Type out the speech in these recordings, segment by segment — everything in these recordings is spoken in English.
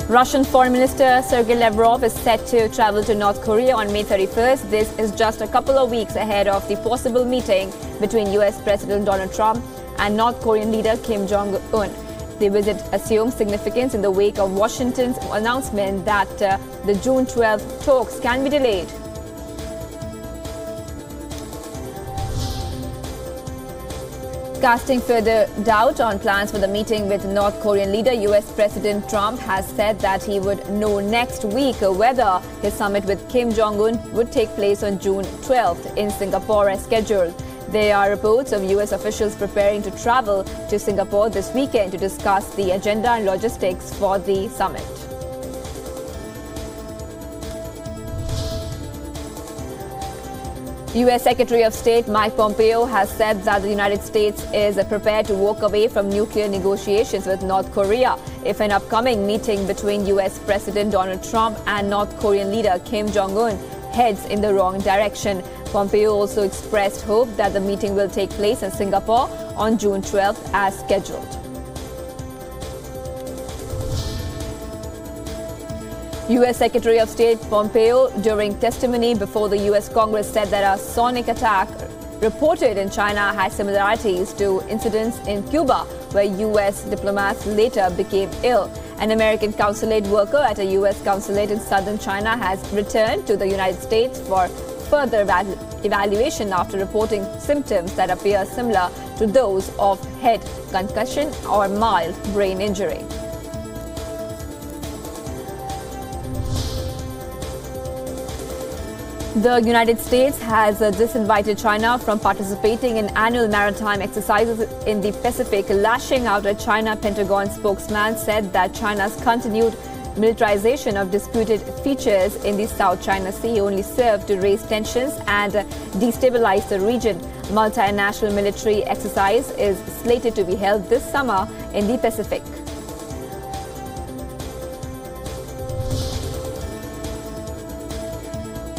Russian Foreign Minister Sergei Lavrov is set to travel to North Korea on May 31st. This is just a couple of weeks ahead of the possible meeting between US President Donald Trump and North Korean leader Kim Jong-un. The visit assumes significance in the wake of Washington's announcement that the June 12 talks can be delayed. Casting further doubt on plans for the meeting with North Korean leader, US President Trump has said that he would know next week whether his summit with Kim Jong-un would take place on June 12th in Singapore as scheduled. There are reports of US officials preparing to travel to Singapore this weekend to discuss the agenda and logistics for the summit. U.S. Secretary of State Mike Pompeo has said that the United States is prepared to walk away from nuclear negotiations with North Korea if an upcoming meeting between U.S. President Donald Trump and North Korean leader Kim Jong-un heads in the wrong direction. Pompeo also expressed hope that the meeting will take place in Singapore on June 12th as scheduled. U.S. Secretary of State Pompeo, during testimony before the U.S. Congress, said that a sonic attack reported in China has similarities to incidents in Cuba, where U.S. diplomats later became ill. An American consulate worker at a U.S. consulate in southern China has returned to the United States for further evaluation after reporting symptoms that appear similar to those of head concussion or mild brain injury. The United States has disinvited China from participating in annual maritime exercises in the Pacific, lashing out at China. Pentagon spokesman said that China's continued militarization of disputed features in the South China Sea only served to raise tensions and destabilize the region. Multinational military exercise is slated to be held this summer in the Pacific.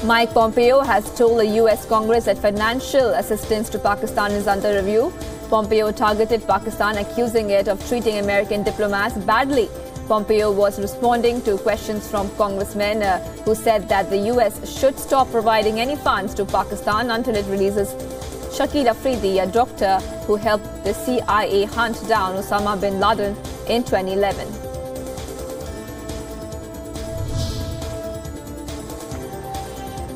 Mike Pompeo has told the U.S. Congress that financial assistance to Pakistan is under review. Pompeo targeted Pakistan, accusing it of treating American diplomats badly. Pompeo was responding to questions from congressmen who said that the U.S. should stop providing any funds to Pakistan until it releases Shakil Afridi, a doctor who helped the CIA hunt down Osama bin Laden in 2011.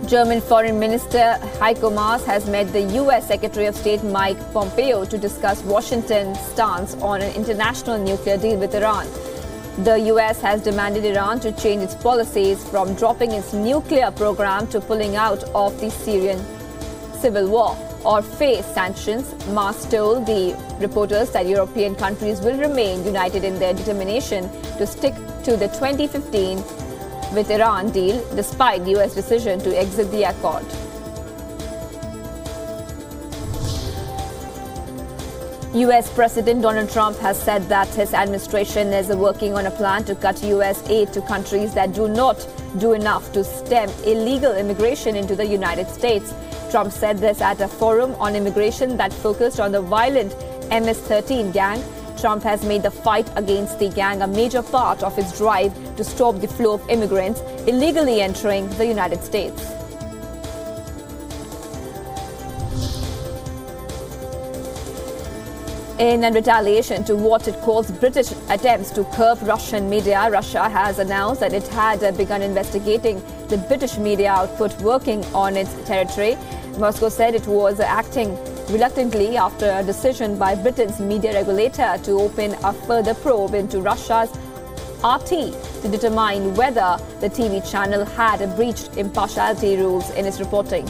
German Foreign Minister Heiko Maas has met the U.S. Secretary of State Mike Pompeo to discuss Washington's stance on an international nuclear deal with Iran. The U.S. has demanded Iran to change its policies from dropping its nuclear program to pulling out of the Syrian civil war or face sanctions. Maas told the reporters that European countries will remain united in their determination to stick to the 2015 with Iran deal despite the U.S. decision to exit the accord. U.S. President Donald Trump has said that his administration is working on a plan to cut U.S. aid to countries that do not do enough to stem illegal immigration into the United States. Trump said this at a forum on immigration that focused on the violent MS-13 gang. Trump has made the fight against the gang a major part of his drive to stop the flow of immigrants illegally entering the United States. In retaliation to what it calls British attempts to curb Russian media, Russia has announced that it had begun investigating the British media output working on its territory. Moscow said it was acting reluctantly after a decision by Britain's media regulator to open a further probe into Russia's RT to determine whether the TV channel had breached impartiality rules in its reporting.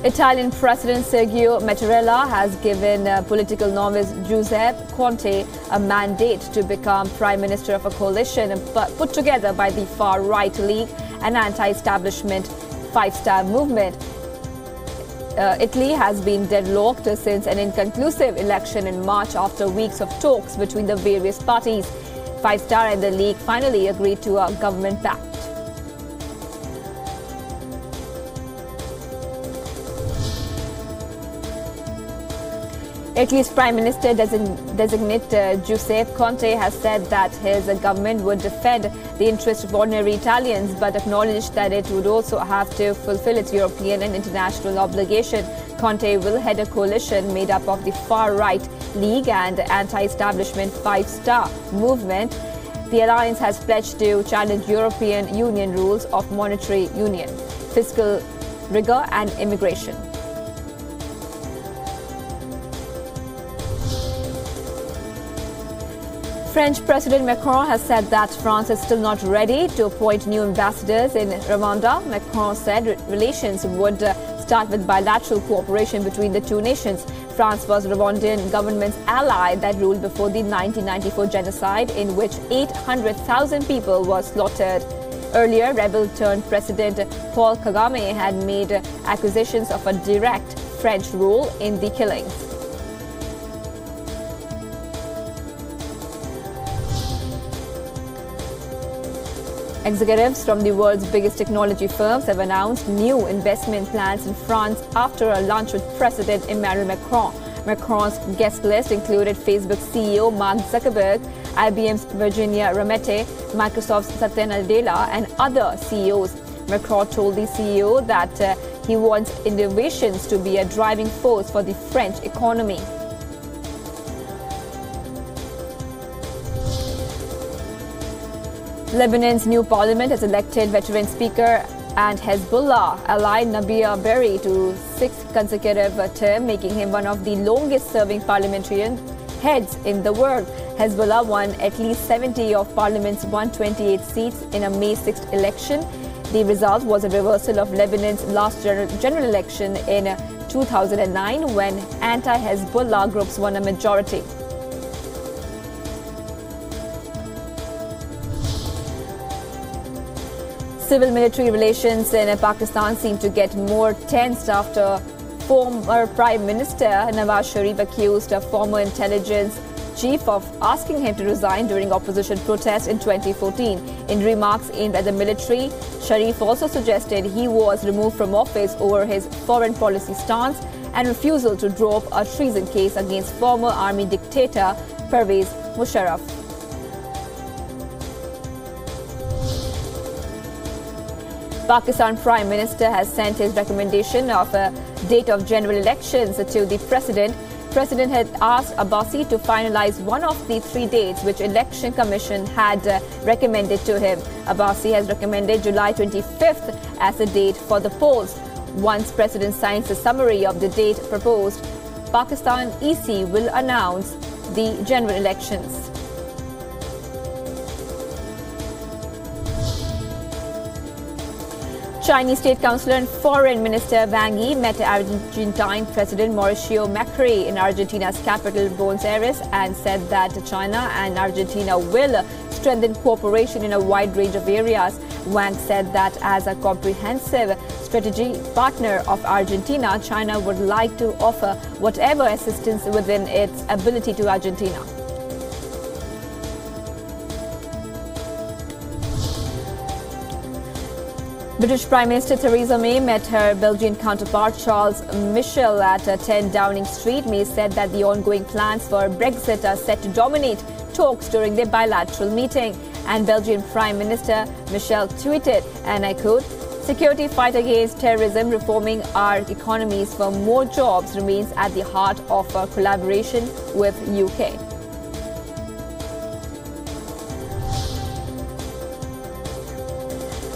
Italian President Sergio Mattarella has given political novice Giuseppe Conte a mandate to become Prime Minister of a coalition put together by the far-right League and anti-establishment Five-Star Movement. Italy has been deadlocked since an inconclusive election in March after weeks of talks between the various parties. Five-Star and the League finally agreed to a government pact. Italy's Prime Minister designate Giuseppe Conte has said that his government would defend the interests of ordinary Italians, but acknowledged that it would also have to fulfill its European and international obligation. Conte will head a coalition made up of the far-right League and anti-establishment Five Star movement. The alliance has pledged to challenge European Union rules of monetary union, fiscal rigor and immigration. French President Macron has said that France is still not ready to appoint new ambassadors in Rwanda. Macron said relations would start with bilateral cooperation between the two nations. France was Rwandan government's ally that ruled before the 1994 genocide, in which 800,000 people were slaughtered. Earlier, rebel-turned-President Paul Kagame had made accusations of a direct French role in the killings. Executives from the world's biggest technology firms have announced new investment plans in France after a lunch with President Emmanuel Macron. Macron's guest list included Facebook CEO Mark Zuckerberg, IBM's Virginia Rametti, Microsoft's Satya Nadella, and other CEOs. Macron told the CEO that he wants innovations to be a driving force for the French economy. Lebanon's new parliament has elected veteran speaker and Hezbollah ally Nabih Berri to 6th consecutive term, making him one of the longest-serving parliamentarian heads in the world. Hezbollah won at least 70 of parliament's 128 seats in a May 6th election. The result was a reversal of Lebanon's last general election in 2009, when anti-Hezbollah groups won a majority. Civil-military relations in Pakistan seem to get more tense after former Prime Minister Nawaz Sharif accused a former intelligence chief of asking him to resign during opposition protests in 2014. In remarks aimed at the military, Sharif also suggested he was removed from office over his foreign policy stance and refusal to drop a treason case against former army dictator Pervez Musharraf. Pakistan Prime Minister has sent his recommendation of a date of general elections to the President. President had asked Abbasi to finalize one of the 3 dates which Election Commission had recommended to him. Abbasi has recommended July 25th as the date for the polls. Once President signs the summary of the date proposed, Pakistan EC will announce the general elections. Chinese State Councillor and Foreign Minister Wang Yi met Argentine President Mauricio Macri in Argentina's capital, Buenos Aires, and said that China and Argentina will strengthen cooperation in a wide range of areas. Wang said that as a comprehensive strategic partner of Argentina, China would like to offer whatever assistance within its ability to Argentina. British Prime Minister Theresa May met her Belgian counterpart Charles Michel at 10 Downing Street. May said that the ongoing plans for Brexit are set to dominate talks during their bilateral meeting. And Belgian Prime Minister Michel tweeted, and I quote, "Security fight against terrorism, reforming our economies for more jobs remains at the heart of our collaboration with UK."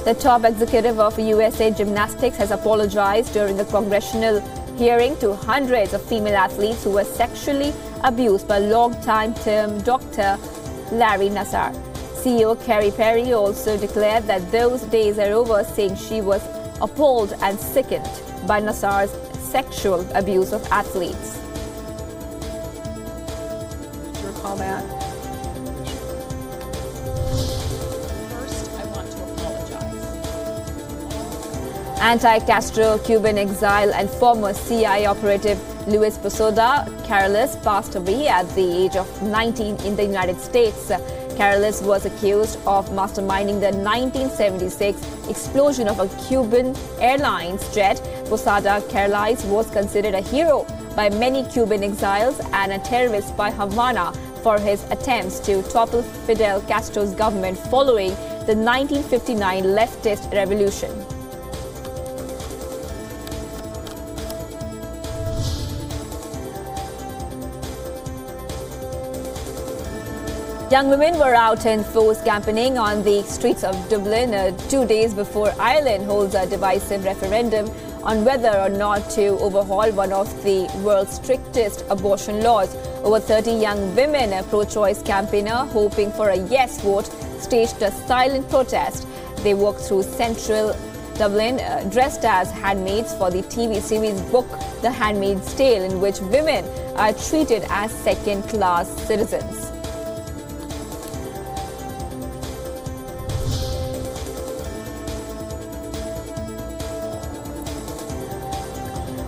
The top executive of USA Gymnastics has apologized during a congressional hearing to hundreds of female athletes who were sexually abused by long-time term doctor Larry Nassar. CEO Carrie Perry also declared that those days are over, saying she was appalled and sickened by Nassar's sexual abuse of athletes. Do you recall that? Anti-Castro Cuban exile and former CIA operative Luis Posadas Carreras passed away at the age of 19 in the United States. Carreras was accused of masterminding the 1976 explosion of a Cuban Airlines jet. Posadas Carreras was considered a hero by many Cuban exiles and a terrorist by Havana for his attempts to topple Fidel Castro's government following the 1959 leftist revolution. Young women were out in force campaigning on the streets of Dublin 2 days before Ireland holds a divisive referendum on whether or not to overhaul one of the world's strictest abortion laws. Over 30 young women, a pro-choice campaigner hoping for a yes vote, staged a silent protest. They walked through central Dublin dressed as handmaids for the TV series book The Handmaid's Tale, in which women are treated as second-class citizens.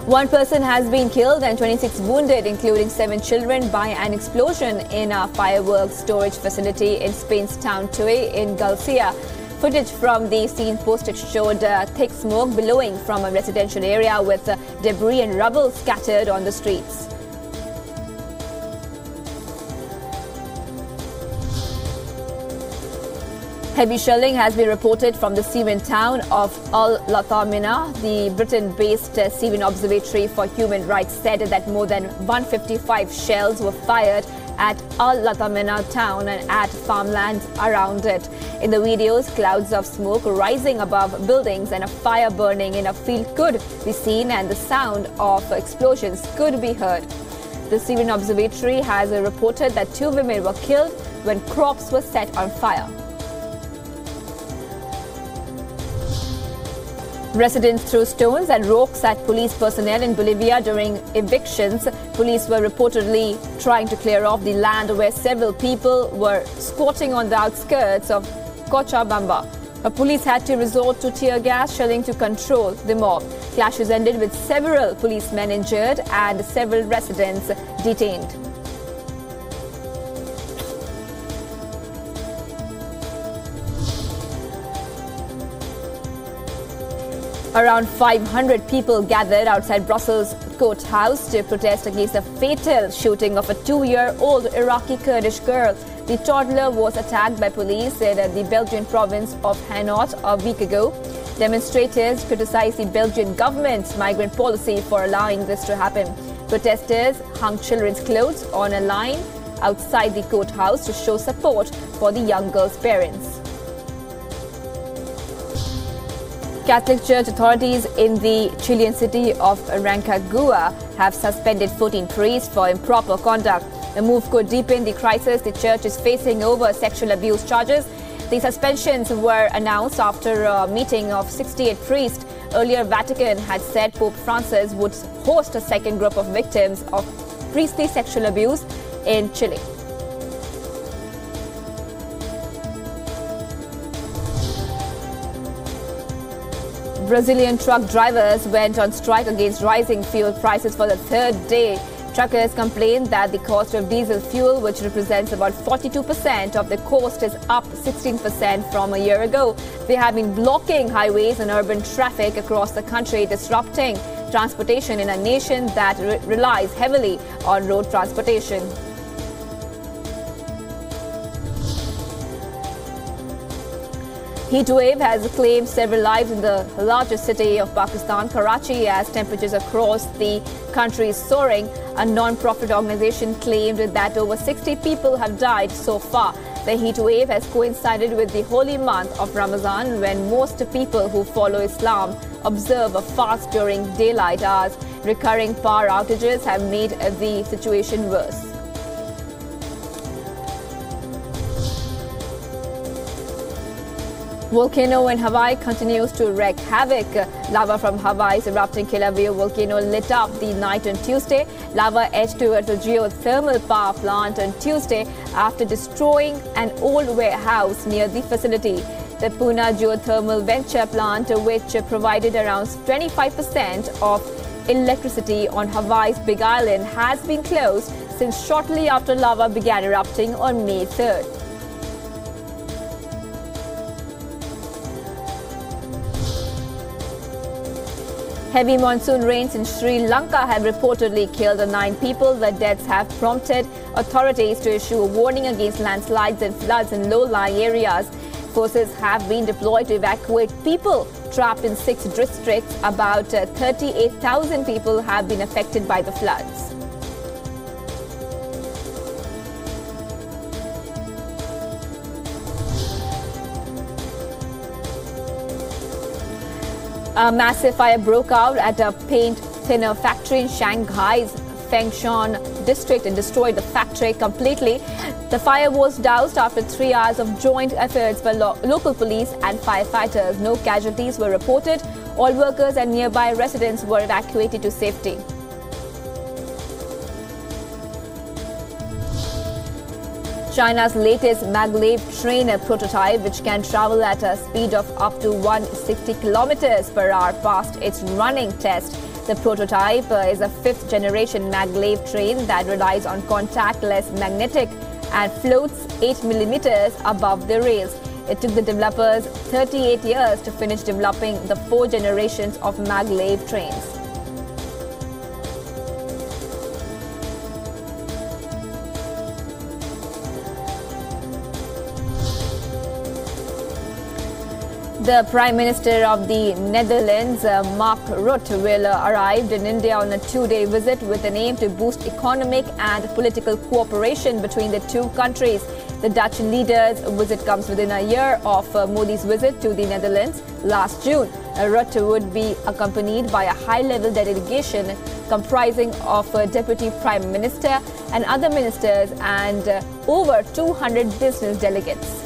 One person has been killed and 26 wounded, including 7 children, by an explosion in a fireworks storage facility in Spain's town Tui in Galicia. Footage from the scene posted showed thick smoke billowing from a residential area with debris and rubble scattered on the streets. Heavy shelling has been reported from the Syrian town of Al-Latamina. The Britain-based Syrian Observatory for Human Rights said that more than 155 shells were fired at Al-Latamina town and at farmlands around it. In the videos, clouds of smoke rising above buildings and a fire burning in a field could be seen, and the sound of explosions could be heard. The Syrian Observatory has reported that 2 women were killed when crops were set on fire. Residents threw stones and rocks at police personnel in Bolivia during evictions. Police were reportedly trying to clear off the land where several people were squatting on the outskirts of Cochabamba. Police had to resort to tear gas shelling to control the mob. Clashes ended with several policemen injured and several residents detained. Around 500 people gathered outside Brussels courthouse to protest against the fatal shooting of a 2-year-old Iraqi Kurdish girl. The toddler was attacked by police in the Belgian province of Hainaut a week ago. Demonstrators criticized the Belgian government's migrant policy for allowing this to happen. Protesters hung children's clothes on a line outside the courthouse to show support for the young girl's parents. Catholic Church authorities in the Chilean city of Rancagua have suspended 14 priests for improper conduct. The move could deepen the crisis the church is facing over sexual abuse charges. The suspensions were announced after a meeting of 68 priests. Earlier, Vatican had said Pope Francis would host a second group of victims of priestly sexual abuse in Chile. Brazilian truck drivers went on strike against rising fuel prices for the 3rd day. Truckers complained that the cost of diesel fuel, which represents about 42% of the cost, is up 16% from a year ago. They have been blocking highways and urban traffic across the country, disrupting transportation in a nation that relies heavily on road transportation. Heat wave has claimed several lives in the largest city of Pakistan, Karachi, as temperatures across the country is soaring. A non-profit organization claimed that over 60 people have died so far. The heat wave has coincided with the holy month of Ramadan, when most people who follow Islam observe a fast during daylight hours. Recurring power outages have made the situation worse. Volcano in Hawaii continues to wreak havoc. Lava from Hawaii's erupting Kilauea volcano lit up the night on Tuesday. Lava edged towards a geothermal power plant on Tuesday after destroying an old warehouse near the facility. The Puna geothermal venture plant, which provided around 25% of electricity on Hawaii's Big Island, has been closed since shortly after lava began erupting on May 3rd. Heavy monsoon rains in Sri Lanka have reportedly killed 9 people. The deaths have prompted authorities to issue a warning against landslides and floods in low-lying areas. Forces have been deployed to evacuate people trapped in 6 districts. About 38,000 people have been affected by the floods. A massive fire broke out at a paint thinner factory in Shanghai's Fengshan district and destroyed the factory completely. The fire was doused after 3 hours of joint efforts by local police and firefighters. No casualties were reported. All workers and nearby residents were evacuated to safety. China's latest maglev train prototype, which can travel at a speed of up to 160 kilometers per hour, passed its running test. The prototype is a 5th generation maglev train that relies on contactless magnetic and floats 8 millimeters above the rails. It took the developers 38 years to finish developing the 4 generations of maglev trains. The Prime Minister of the Netherlands, Mark Rutte, will arrive in India on a 2-day visit with an aim to boost economic and political cooperation between the two countries. The Dutch leader's visit comes within a year of Modi's visit to the Netherlands last June. Rutte would be accompanied by a high-level delegation comprising of Deputy Prime Minister and other ministers and over 200 business delegates.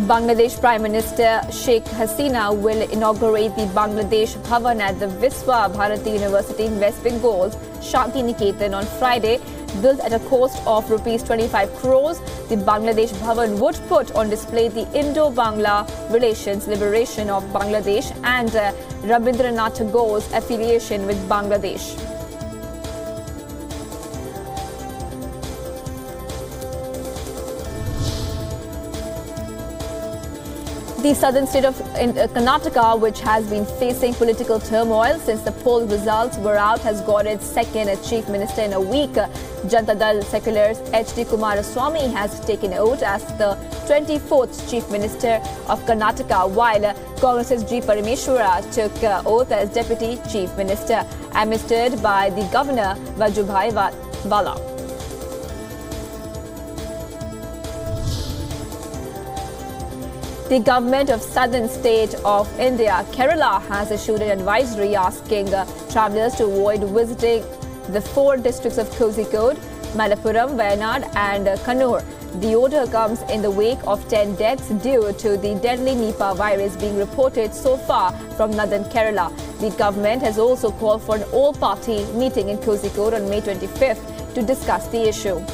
Bangladesh Prime Minister Sheikh Hasina will inaugurate the Bangladesh Bhavan at the Viswa Bharati University in West Bengal's Shanti Niketan on Friday. Built at a cost of Rs 25 crores, the Bangladesh Bhavan would put on display the Indo-Bangla relations, liberation of Bangladesh and Rabindranath Tagore's affiliation with Bangladesh. The southern state of Karnataka, which has been facing political turmoil since the poll results were out, has got its second chief minister in a week. Janata Dal Secular's H.D. Kumaraswamy has taken oath as the 24th chief minister of Karnataka, while Congress's G. Parameshwara took oath as deputy chief minister, administered by the governor Vajubhai Vala. The government of southern state of India, Kerala, has issued an advisory asking travellers to avoid visiting the 4 districts of Kozhikode, Malappuram, Wayanad and Kannur. The order comes in the wake of 10 deaths due to the deadly Nipah virus being reported so far from northern Kerala. The government has also called for an all-party meeting in Kozhikode on May 25th to discuss the issue.